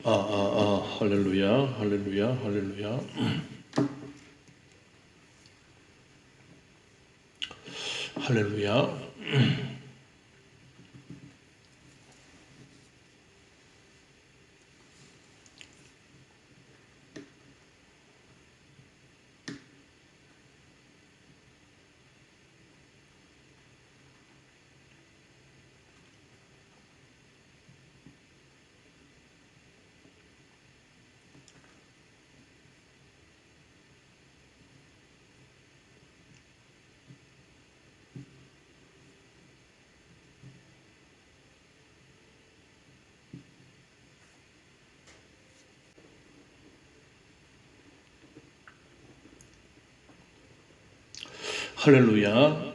할렐루야, 할렐루야, 할렐루야, 할렐루야. 할렐루야.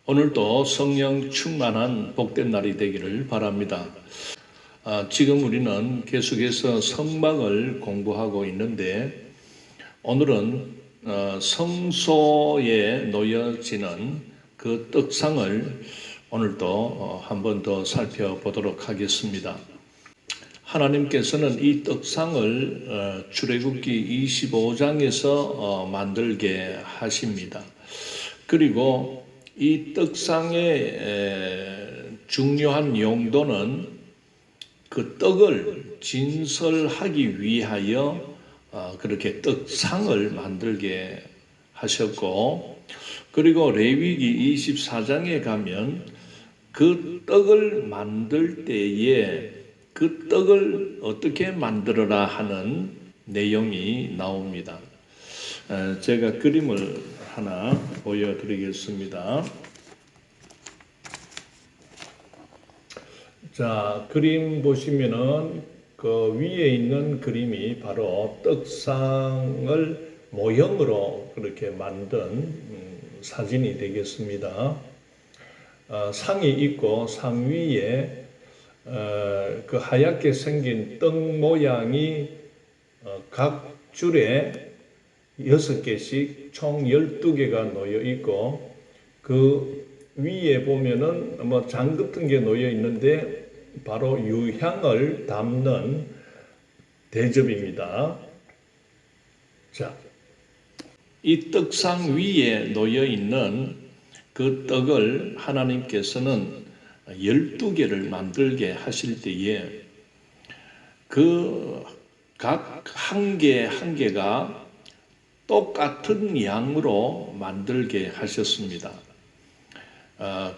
오늘도 성령 충만한 복된 날이 되기를 바랍니다. 지금 우리는 계속해서 성막을 공부하고 있는데 오늘은 성소에 놓여지는 그 떡상을 오늘도 한 번 더 살펴보도록 하겠습니다. 하나님께서는 이 떡상을 출애굽기 25장에서 만들게 하십니다. 그리고 이 떡상의 중요한 용도는 그 떡을 진설하기 위하여 그렇게 떡상을 만들게 하셨고, 그리고 레위기 24장에 가면 그 떡을 만들 때에 그 떡을 어떻게 만들어라 하는 내용이 나옵니다. 제가 그림을 하나 보여드리겠습니다. 자, 그림 보시면은 그 위에 있는 그림이 바로 떡상을 모형으로 그렇게 만든 사진이 되겠습니다. 상이 있고 상 위에 그 하얗게 생긴 떡 모양이 각 줄에 6개씩 총 12개가 놓여 있고, 그 위에 보면은 장 같은 게 놓여 있는데 바로 유향을 담는 대접입니다. 자, 이 떡상 위에 놓여 있는 그 떡을 하나님께서는 12개를 만들게 하실 때에 그 각 한 개 한 개가 똑같은 양으로 만들게 하셨습니다.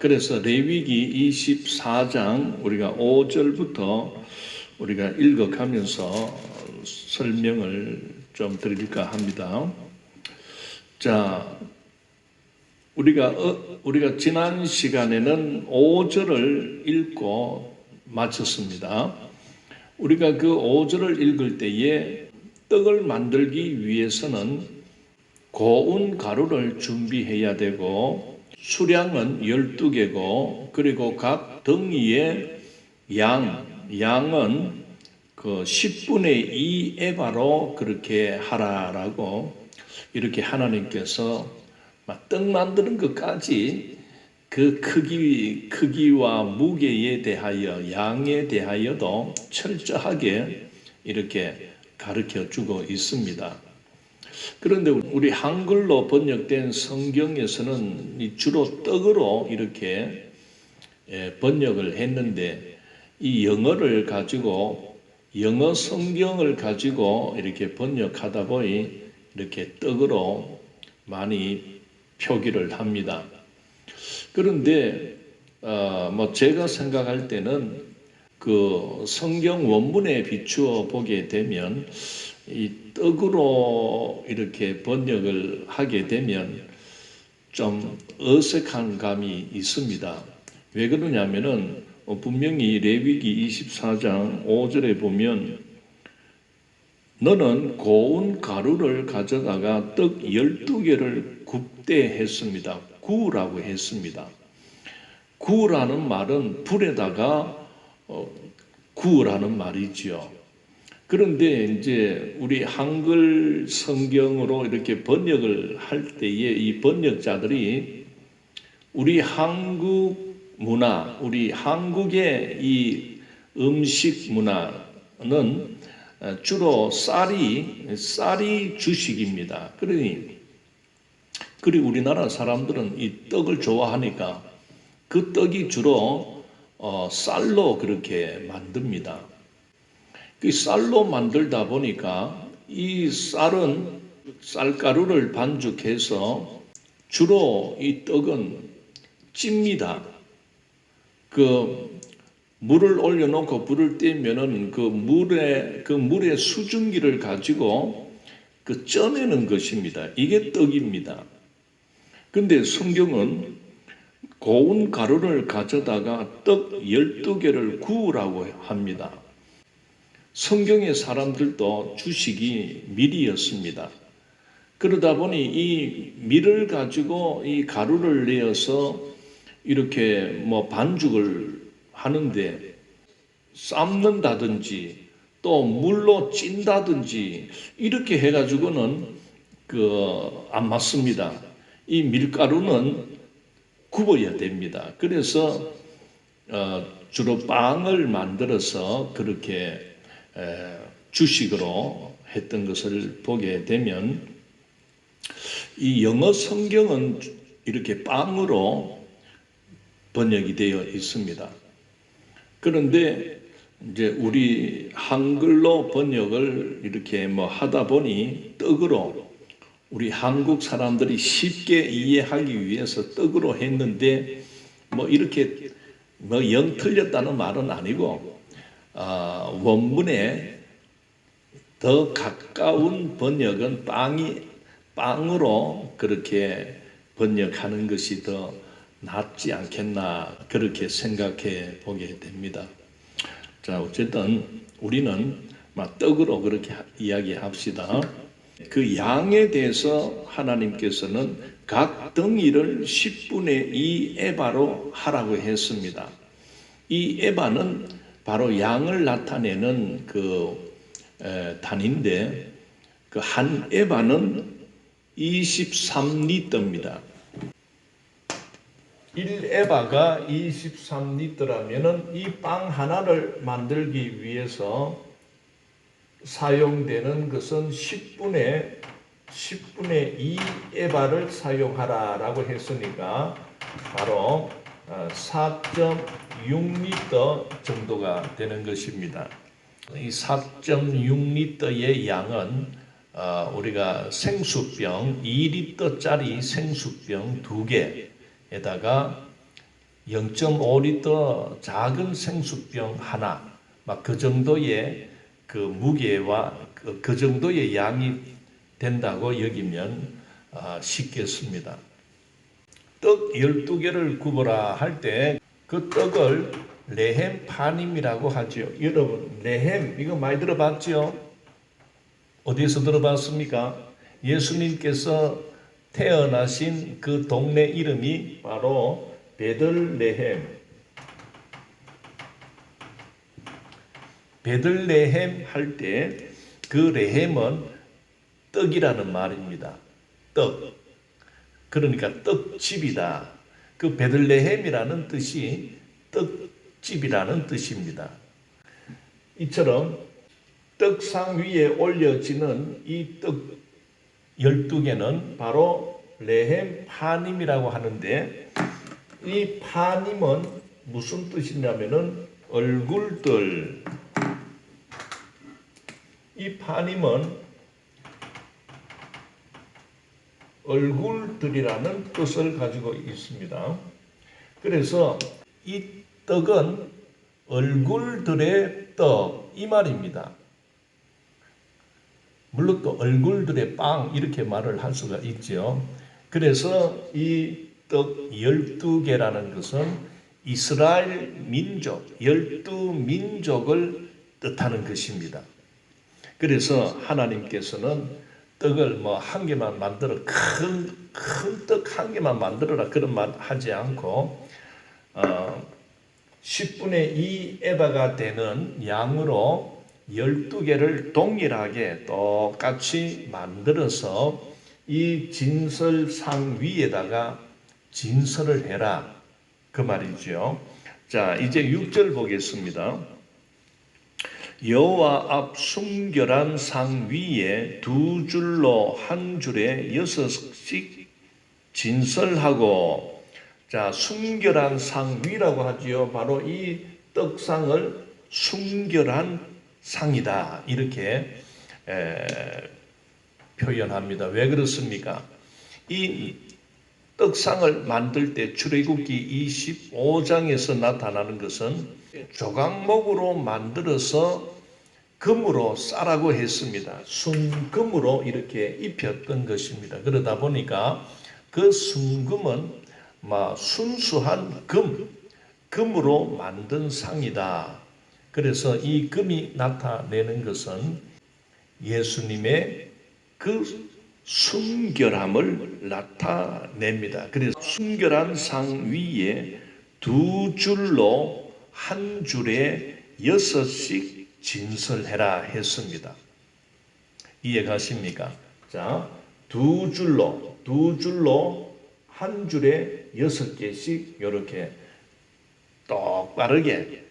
그래서 레위기 24장 우리가 5절부터 우리가 읽어가면서 설명을 좀 드릴까 합니다. 자, 우리가 지난 시간에는 5절을 읽고 마쳤습니다. 우리가 그 5절을 읽을 때에 떡을 만들기 위해서는 고운 가루를 준비해야 되고, 수량은 12개고, 그리고 각 덩이의 양은 그 10분의 2 에바로 그렇게 하라라고 이렇게 하나님께서 떡 만드는 것까지 그 크기와 무게에 대하여 양에 대하여도 철저하게 이렇게 가르쳐 주고 있습니다. 그런데 우리 한글로 번역된 성경에서는 주로 떡으로 이렇게 번역을 했는데, 이 영어를 가지고 영어 성경을 가지고 이렇게 번역하다 보니 이렇게 떡으로 많이 표기를 합니다. 그런데 제가 생각할 때는 그 성경 원문에 비추어 보게 되면 이 떡으로 이렇게 번역을 하게 되면 좀 어색한 감이 있습니다. 왜 그러냐면은 분명히 레위기 24장 5절에 보면 너는 고운 가루를 가져다가 떡 12개를 굽되 했습니다. 구우라고 했습니다. 구우라는 말은 불에다가 구우라는 말이지요. 그런데 이제 우리 한글 성경으로 이렇게 번역을 할 때에 이 번역자들이 우리 한국 문화, 우리 한국의 이 음식 문화는 주로 쌀이 주식입니다. 그리고 우리나라 사람들은 이 떡을 좋아하니까 그 떡이 주로 쌀로 그렇게 만듭니다. 그 쌀로 만들다 보니까 이 쌀가루를 반죽해서 주로 이 떡은 찝니다. 그 물을 올려놓고 불을 떼면은 그 물의 수증기를 가지고 그 쪄내는 것입니다. 이게 떡입니다. 근데 성경은 고운 가루를 가져다가 떡 12개를 구우라고 합니다. 성경의 사람들도 주식이 밀이었습니다. 그러다 보니 이 밀을 가지고 이 가루를 내어서 이렇게 뭐 반죽을 하는데 삶는다든지 또 물로 찐다든지 이렇게 해가지고는 안 맞습니다. 이 밀가루는 굽어야 됩니다. 그래서 주로 빵을 만들어서 그렇게 주식으로 했던 것을 보게 되면 이 영어 성경은 이렇게 빵으로 번역이 되어 있습니다. 그런데 이제 우리 한글로 번역을 이렇게 하다 보니 떡으로 우리 한국 사람들이 쉽게 이해하기 위해서 떡으로 했는데 이렇게 영 틀렸다는 말은 아니고 원문에 더 가까운 번역은 빵으로 그렇게 번역하는 것이 더 낫지 않겠나 그렇게 생각해 보게 됩니다. 자, 어쨌든 우리는 떡으로 그렇게 이야기합시다. 그 양에 대해서 하나님께서는 각 덩이를 10분의 2 에바로 하라고 했습니다. 이 에바는 바로 양을 나타내는 단위인데 그 한 에바는 23리터입니다. 1에바가 23리터라면은 이 빵 하나를 만들기 위해서 사용되는 것은 10분의 2에바를 사용하라라고 했으니까 바로 4.6리터 정도가 되는 것입니다. 이 4.6리터의 양은 우리가 생수병 2리터짜리 생수병 2개에다가 0.5리터 작은 생수병 하나 그 정도의 그 무게와 그 정도의 양이 된다고 여기면 쉽겠습니다. 떡 12개를 굽어라 할 때 그 떡을 레헴 파님이라고 하죠. 여러분 레헴 이거 많이 들어봤죠? 어디에서 들어봤습니까? 예수님께서 태어나신 그 동네 이름이 바로 베들레헴. 베들레헴 할 때 그 레헴은 떡이라는 말입니다. 떡. 그러니까 떡집이다. 그 베들레헴이라는 뜻이 떡집이라는 뜻입니다. 이처럼 떡상 위에 올려지는 이 떡 12개는 바로 레헴 파님이라고 하는데 이 파님은 무슨 뜻이냐면은 얼굴들. 이 파님은 얼굴들이라는 뜻을 가지고 있습니다. 그래서 이 떡은 얼굴들의 떡 이 말입니다. 물론 또 얼굴들의 빵 이렇게 말을 할 수가 있죠. 그래서 이 떡 12개라는 것은 이스라엘 민족 12민족을 뜻하는 것입니다. 그래서 하나님께서는 떡을 한 개만 만들어 큰 떡 한 개만 만들어라 그런 말 하지 않고 10분의 2 에바가 되는 양으로 12개를 동일하게 똑같이 만들어서 이 진설상 위에다가 진설을 해라 그 말이죠. 자, 이제 6절 보겠습니다. 여호와 앞 순결한 상 위에 두 줄로 한 줄에 6씩 진설하고, 자, 순결한 상 위라고 하지요. 바로 이 떡상을 순결한 상이다, 이렇게 표현합니다. 왜 그렇습니까? 이 떡상을 만들 때 출애굽기 25장에서 나타나는 것은 조각목으로 만들어서 금으로 싸라고 했습니다. 순금으로 이렇게 입혔던 것입니다. 그러다 보니까 그 순금은 순수한 금으로 만든 상이다. 그래서 이 금이 나타내는 것은 예수님의 그 순결함을 나타냅니다. 그래서 순결한 상 위에 두 줄로 한 줄에 6씩 진설해라 했습니다. 이해가십니까? 자, 두 줄로 한 줄에 6개씩 이렇게 똑바르게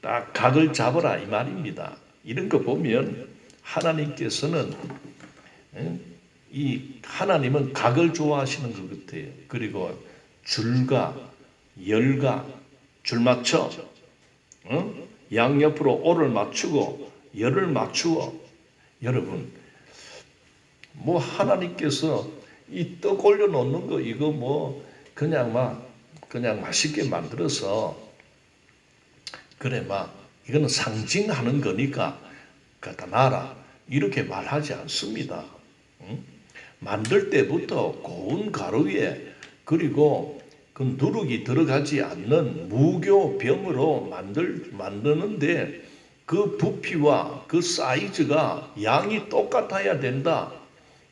딱 각을 잡아라, 이 말입니다. 이런 거 보면 하나님께서는, 이 하나님은 각을 좋아하시는 것 같아요. 그리고 줄과 열과 줄 맞춰, 양옆으로 오를 맞추고 열을 맞추어. 여러분, 하나님께서 이 떡 올려놓는 거 이거 그냥 맛있게 만들어서 그래 이거는 상징하는 거니까 갖다 놔라, 이렇게 말하지 않습니다. 만들 때부터 고운 가루 위에, 그리고 그 누룩이 들어가지 않는 무교병으로 만드는데 그 부피와 그 사이즈가 양이 똑같아야 된다.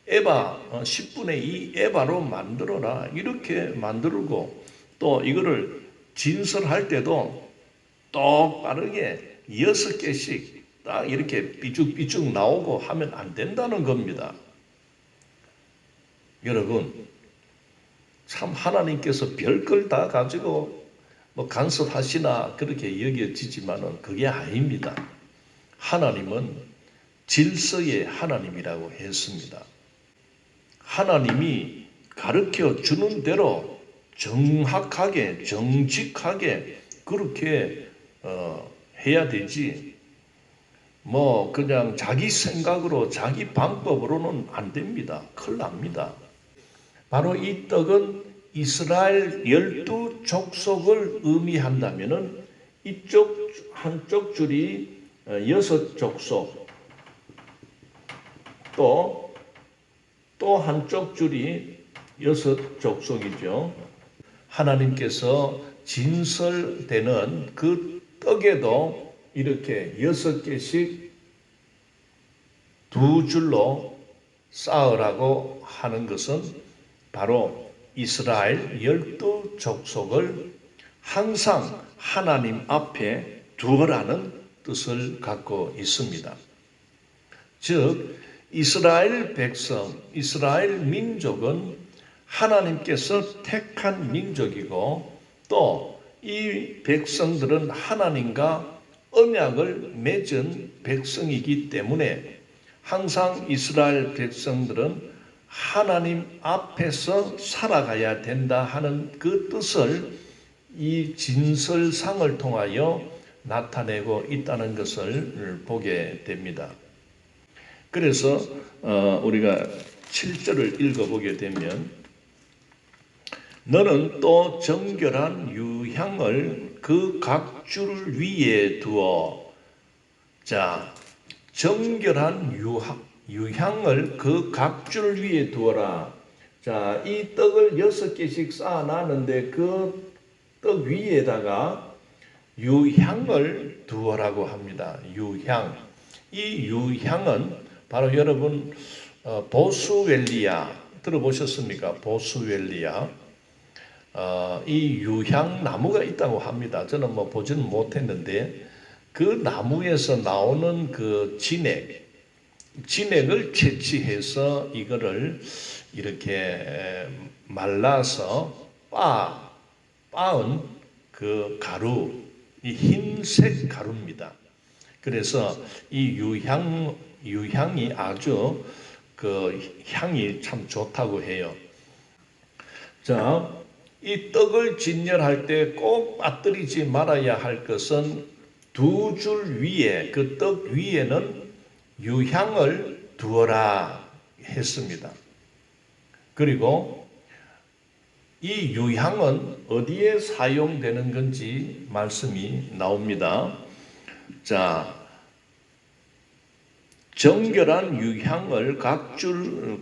에바 10분의 2 에바로 만들어라, 이렇게 만들고, 또 이거를 진설할 때도 똑바르게 6개씩 딱 이렇게 삐죽삐죽 나오고 하면 안 된다는 겁니다. 여러분, 참 하나님께서 별걸 다 가지고 간섭하시나 그렇게 여겨지지만은 그게 아닙니다. 하나님은 질서의 하나님이라고 했습니다. 하나님이 가르쳐 주는 대로 정확하게 정직하게 그렇게 해야 되지, 그냥 자기 생각으로 자기 방법으로는 안 됩니다. 큰일 납니다. 바로 이 떡은 이스라엘 12족속을 의미한다면은 이쪽 한쪽 줄이 6족속, 또 한쪽 줄이 6족속이죠. 하나님께서 진설되는 그 떡에도 이렇게 6개씩 두 줄로 쌓으라고 하는 것은 바로 이스라엘 12족속을 항상 하나님 앞에 두어라는 뜻을 갖고 있습니다. 즉 이스라엘 백성, 이스라엘 민족은 하나님께서 택한 민족이고, 또 이 백성들은 하나님과 언약을 맺은 백성이기 때문에 항상 이스라엘 백성들은 하나님 앞에서 살아가야 된다 하는 그 뜻을 이 진설상을 통하여 나타내고 있다는 것을 보게 됩니다. 그래서 우리가 7절을 읽어보게 되면, 너는 또 정결한 유향을 그 각 줄 위에 두어. 자, 정결한 유향을 그 각 줄 위에 두어라. 자, 이 떡을 6개씩 쌓아놨는데 그 떡 위에다가 유향을 두어라고 합니다. 유향. 이 유향은 바로 여러분 보스웰리아 들어보셨습니까? 보스웰리아. 이 유향 나무가 있다고 합니다. 저는 보지는 못했는데 그 나무에서 나오는 그 진액을 채취해서 이거를 이렇게 말라서 빻은 그 가루, 이 흰색 가루입니다. 그래서 이 유향이 아주 그 향이 참 좋다고 해요. 자, 이 떡을 진열할 때 꼭 빠뜨리지 말아야 할 것은 두 줄 위에, 그 떡 위에는 유향을 두어라 했습니다. 그리고 이 유향은 어디에 사용되는 건지 말씀이 나옵니다. 자, 정결한 유향을 각 줄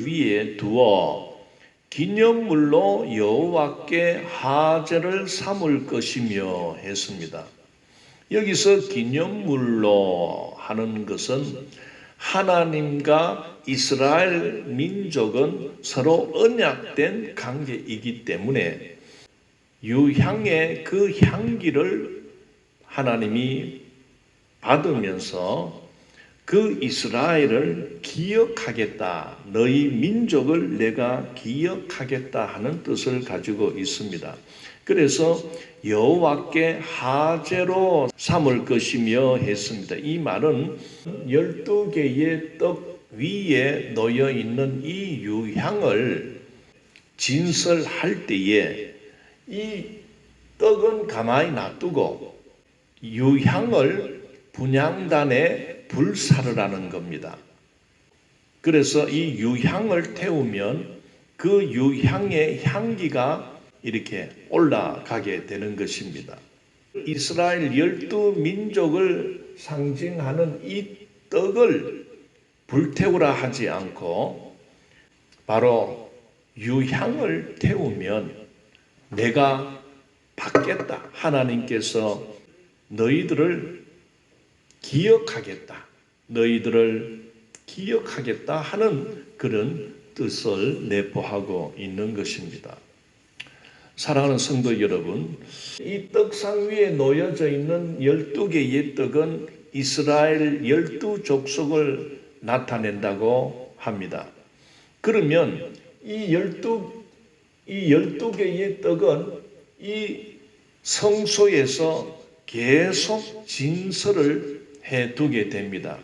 위에 두어 기념물로 여호와께 화제를 삼을 것이며 했습니다. 여기서 기념물로 하는 것은 하나님과 이스라엘 민족은 서로 언약된 관계이기 때문에 유향의 그 향기를 하나님이 받으면서 그 이스라엘을 기억하겠다, 너희 민족을 내가 기억하겠다 하는 뜻을 가지고 있습니다. 그래서 여호와께 화제로 삼을 것이며 했습니다. 이 말은 12개의 떡 위에 놓여 있는 이 유향을 진설할 때에 이 떡은 가만히 놔두고 유향을 분향단에 불사르라는 겁니다. 그래서 이 유향을 태우면 그 유향의 향기가 이렇게 올라가게 되는 것입니다. 이스라엘 12민족을 상징하는 이 떡을 불태우라 하지 않고 바로 유향을 태우면 내가 받겠다. 하나님께서 너희들을 기억하겠다. 너희들을 기억하겠다 하는 그런 뜻을 내포하고 있는 것입니다. 사랑하는 성도 여러분, 이 떡상 위에 놓여져 있는 12개의 떡은 이스라엘 12족속을 나타낸다고 합니다. 그러면 이 12개의 떡은 이 성소에서 계속 진설을 해두게 됩니다.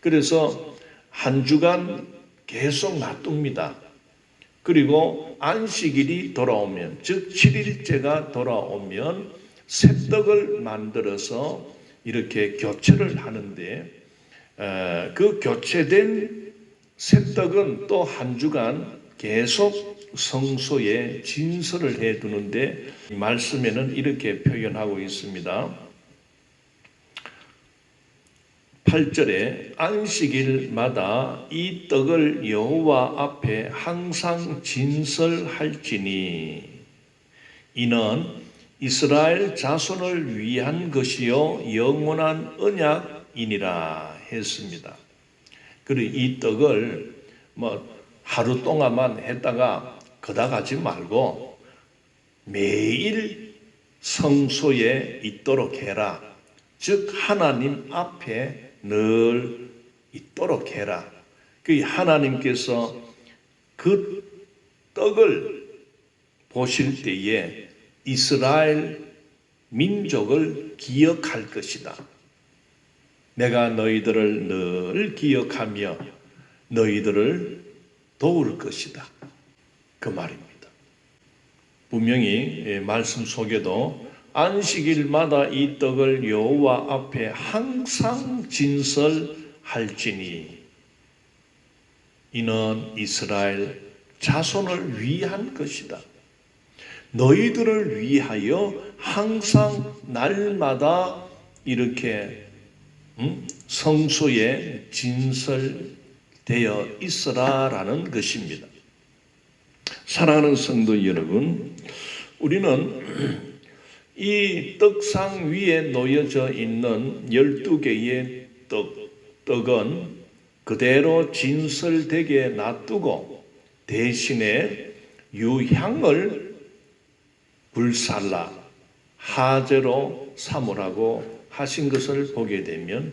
그래서 한 주간 계속 놔둡니다. 그리고 안식일이 돌아오면, 즉 7일째가 돌아오면 새떡을 만들어서 이렇게 교체를 하는데 그 교체된 새떡은 또 한 주간 계속 성소에 진설을 해두는데 말씀에는 이렇게 표현하고 있습니다. 8절에 안식일마다 이 떡을 여호와 앞에 항상 진설할지니 이는 이스라엘 자손을 위한 것이요 영원한 언약이니라 했습니다. 그리고 이 떡을 하루 동안만 했다가 걷어가지 말고 매일 성소에 있도록 해라. 즉 하나님 앞에 늘 있도록 해라. 그 하나님께서 그 떡을 보실 때에 이스라엘 민족을 기억할 것이다. 내가 너희들을 늘 기억하며 너희들을 도울 것이다. 그 말입니다. 분명히 말씀 속에도 안식일마다 이 떡을 여호와 앞에 항상 진설할지니 이는 이스라엘 자손을 위한 것이다. 너희들을 위하여 항상 날마다 이렇게 성소에 진설되어 있으라라는 것입니다. 사랑하는 성도 여러분, 우리는 이 떡상 위에 놓여져 있는 12개의 떡은 그대로 진설되게 놔두고 대신에 유향을 불살라 화제로 삼으라고 하신 것을 보게 되면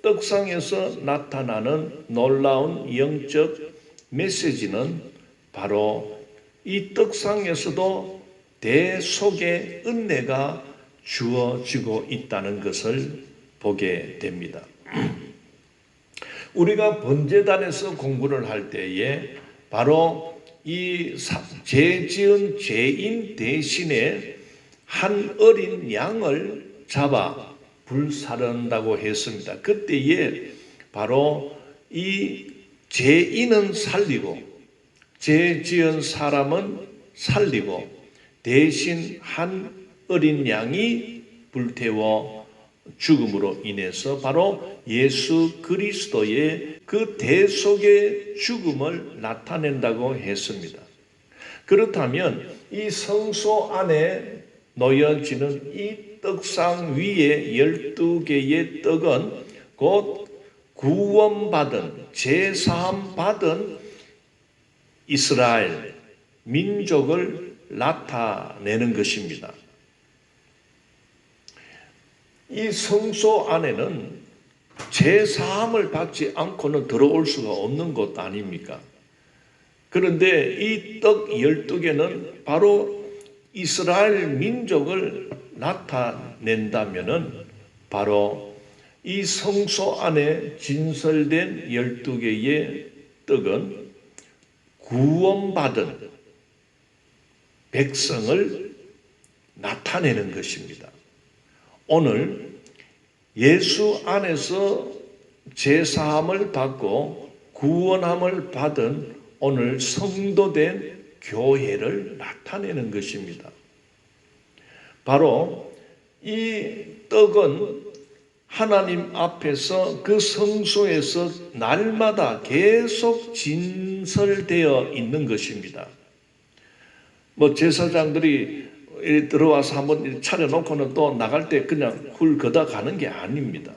떡상에서 나타나는 놀라운 영적 메시지는 바로 이 떡상에서도 대속의 은혜가 주어지고 있다는 것을 보게 됩니다. 우리가 번제단에서 공부를 할 때에 바로 이 죄 지은 죄인 대신에 한 어린 양을 잡아 불사른다고 했습니다. 그때에 바로 이 죄인은 살리고 죄 지은 사람은 살리고 대신 한 어린 양이 불태워 죽음으로 인해서 바로 예수 그리스도의 그 대속의 죽음을 나타낸다고 했습니다. 그렇다면 이 성소 안에 놓여지는 이 떡상 위에 12개의 떡은 곧 구원받은 제사함 받은 이스라엘 민족을 나타내는 것입니다. 이 성소 안에는 제사함을 받지 않고는 들어올 수가 없는 것 아닙니까? 그런데 이 떡 12개는 바로 이스라엘 민족을 나타낸다면은 바로 이 성소 안에 진설된 12개의 떡은 구원받은 백성을 나타내는 것입니다. 오늘 예수 안에서 제사함을 받고 구원함을 받은 오늘 성도된 교회를 나타내는 것입니다. 바로 이 떡은 하나님 앞에서 그 성소에서 날마다 계속 진설되어 있는 것입니다. 제사장들이 들어와서 한번 차려놓고는 또 나갈 때 그냥 훌 걷어 가는 게 아닙니다.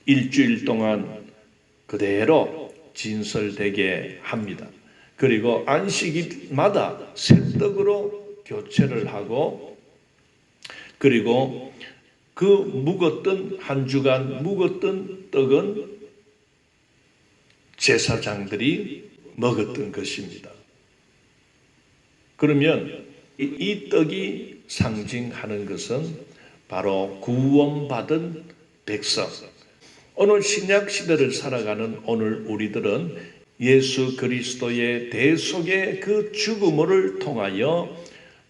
일주일 동안 그대로 진설되게 합니다. 그리고 안식일마다 새 떡으로 교체를 하고 그리고 그 묵었던 한 주간 묵었던 떡은 제사장들이 먹었던 것입니다. 그러면 이 떡이 상징하는 것은 바로 구원받은 백성. 오늘 신약 시대를 살아가는 오늘 우리들은 예수 그리스도의 대속의 그 죽음을 통하여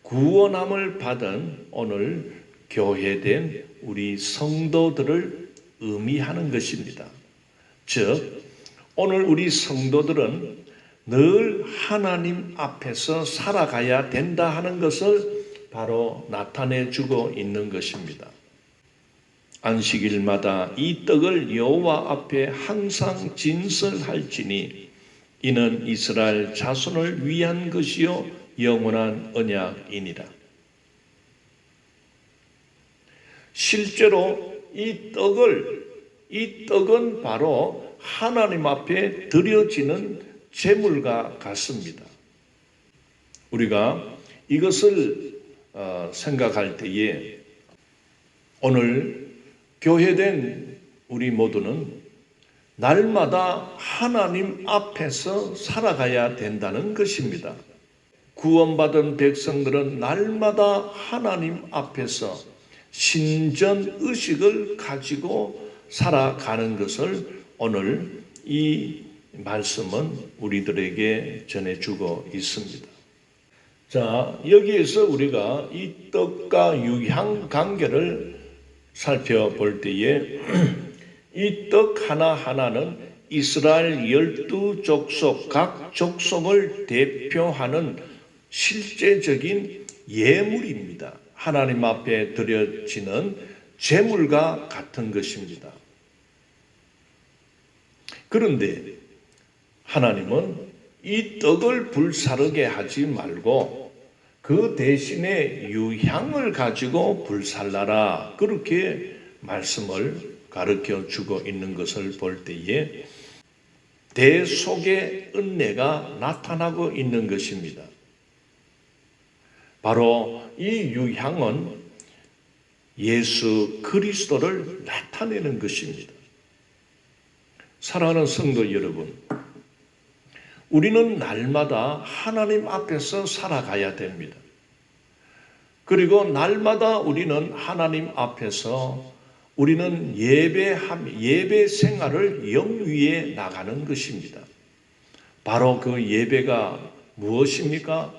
구원함을 받은 오늘 교회된 우리 성도들을 의미하는 것입니다. 즉, 오늘 우리 성도들은 늘 하나님 앞에서 살아가야 된다 하는 것을 바로 나타내 주고 있는 것입니다. 안식일마다 이 떡을 여호와 앞에 항상 진설할지니 이는 이스라엘 자손을 위한 것이요 영원한 언약이니라. 실제로 이 떡은 바로 하나님 앞에 드려지는 제물과 같습니다. 우리가 이것을 생각할 때에 오늘 교회된 우리 모두는 날마다 하나님 앞에서 살아가야 된다는 것입니다. 구원받은 백성들은 날마다 하나님 앞에서 신전 의식을 가지고 살아가는 것을 오늘 이 말씀은 우리들에게 전해주고 있습니다. 자, 여기에서 우리가 이 떡과 유향 관계를 살펴볼 때에 이 떡 하나하나는 이스라엘 12족속 각 족속을 대표하는 실제적인 예물입니다. 하나님 앞에 드려지는 제물과 같은 것입니다. 그런데 하나님은 이 떡을 불사르게 하지 말고 그 대신에 유향을 가지고 불살라라, 그렇게 말씀을 가르쳐 주고 있는 것을 볼 때에 대속의 은혜가 나타나고 있는 것입니다. 바로 이 유향은 예수 그리스도를 나타내는 것입니다. 사랑하는 성도 여러분, 우리는 날마다 하나님 앞에서 살아가야 됩니다. 그리고 날마다 우리는 하나님 앞에서 우리는 예배 생활을 영위에 나가는 것입니다. 바로 그 예배가 무엇입니까?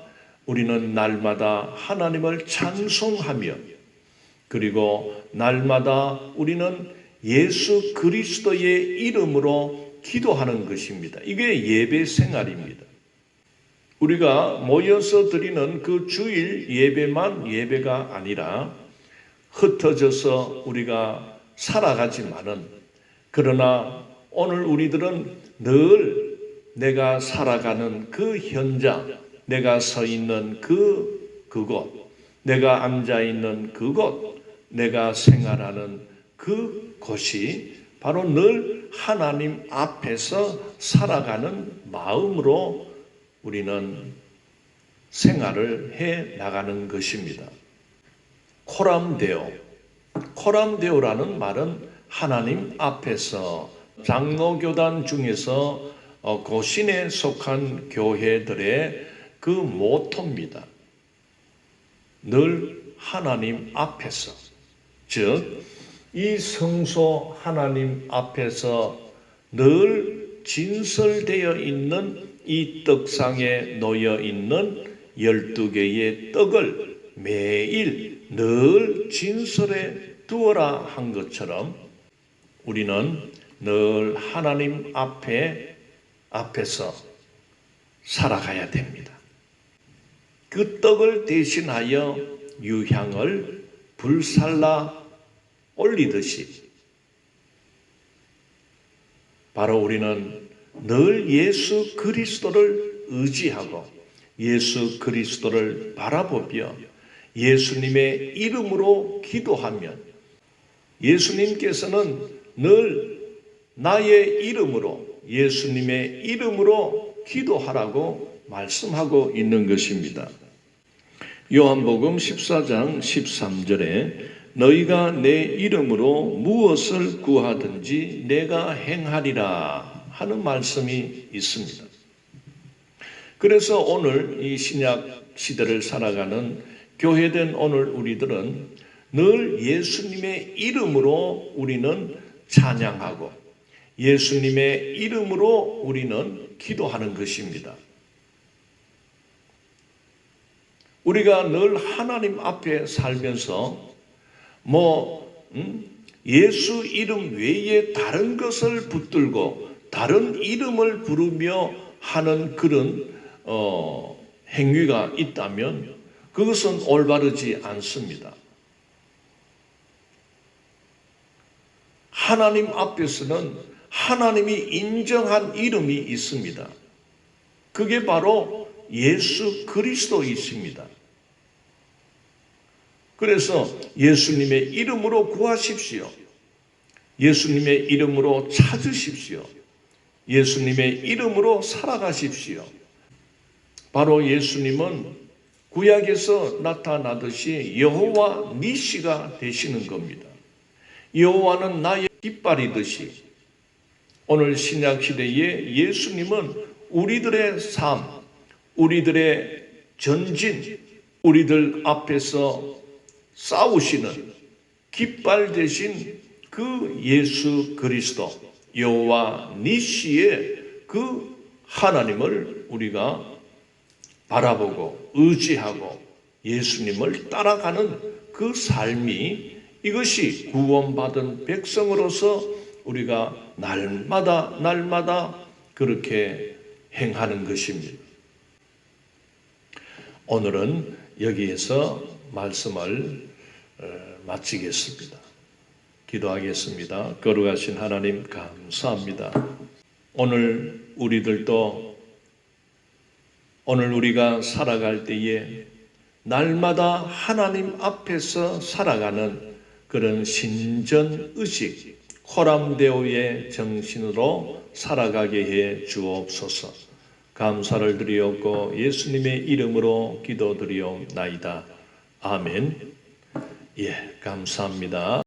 우리는 날마다 하나님을 찬송하며 그리고 날마다 우리는 예수 그리스도의 이름으로 기도하는 것입니다. 이게 예배 생활입니다. 우리가 모여서 드리는 그 주일 예배만 예배가 아니라 흩어져서 우리가 살아가지만은 그러나 오늘 우리들은 늘 내가 살아가는 그 현장, 내가 서 있는 그곳, 내가 앉아 있는 그곳, 내가 생활하는 그곳이 바로 늘 하나님 앞에서 살아가는 마음으로 우리는 생활을 해 나가는 것입니다. 코람데오라는 말은 하나님 앞에서 장로교단 중에서 고신에 속한 교회들의 그 모토입니다. 늘 하나님 앞에서, 즉 이 성소 하나님 앞에서 늘 진설되어 있는 이 떡상에 놓여 있는 12개의 떡을 매일 늘 진설에 두어라 한 것처럼 우리는 늘 하나님 앞에서 살아가야 됩니다. 그 떡을 대신하여 유향을 불살라 올리듯이 바로 우리는 늘 예수 그리스도를 의지하고 예수 그리스도를 바라보며 예수님의 이름으로 기도하면 예수님께서는 늘 나의 이름으로 예수님의 이름으로 기도하라고 말씀하고 있는 것입니다. 요한복음 14장 13절에 너희가 내 이름으로 무엇을 구하든지 내가 행하리라 하는 말씀이 있습니다. 그래서 오늘 이 신약 시대를 살아가는 교회된 오늘 우리들은 늘 예수님의 이름으로 우리는 찬양하고 예수님의 이름으로 우리는 기도하는 것입니다. 우리가 늘 하나님 앞에 살면서 예수 이름 외에 다른 것을 붙들고 다른 이름을 부르며 하는 그런 행위가 있다면 그것은 올바르지 않습니다. 하나님 앞에서는 하나님이 인정한 이름이 있습니다. 그게 바로 예수 그리스도이십니다. 그래서 예수님의 이름으로 구하십시오. 예수님의 이름으로 찾으십시오. 예수님의 이름으로 살아가십시오. 바로 예수님은 구약에서 나타나듯이 여호와 니시가 되시는 겁니다. 여호와는 나의 깃발이듯이 오늘 신약 시대에 예수님은 우리들의 삶, 우리들의 전진, 우리들 앞에서 싸우시는 깃발 대신 그 예수 그리스도 여호와 니시의 그 하나님을 우리가 바라보고 의지하고 예수님을 따라가는 그 삶이 이것이 구원받은 백성으로서 우리가 날마다 그렇게 행하는 것입니다. 오늘은 여기에서 말씀을 마치겠습니다. 기도하겠습니다. 거룩하신 하나님 감사합니다. 오늘 우리가 살아갈 때에 날마다 하나님 앞에서 살아가는 그런 신전의식, 코람데오의 정신으로 살아가게 해 주옵소서. 감사를 드리옵고 예수님의 이름으로 기도드리옵나이다. 아멘. 감사합니다.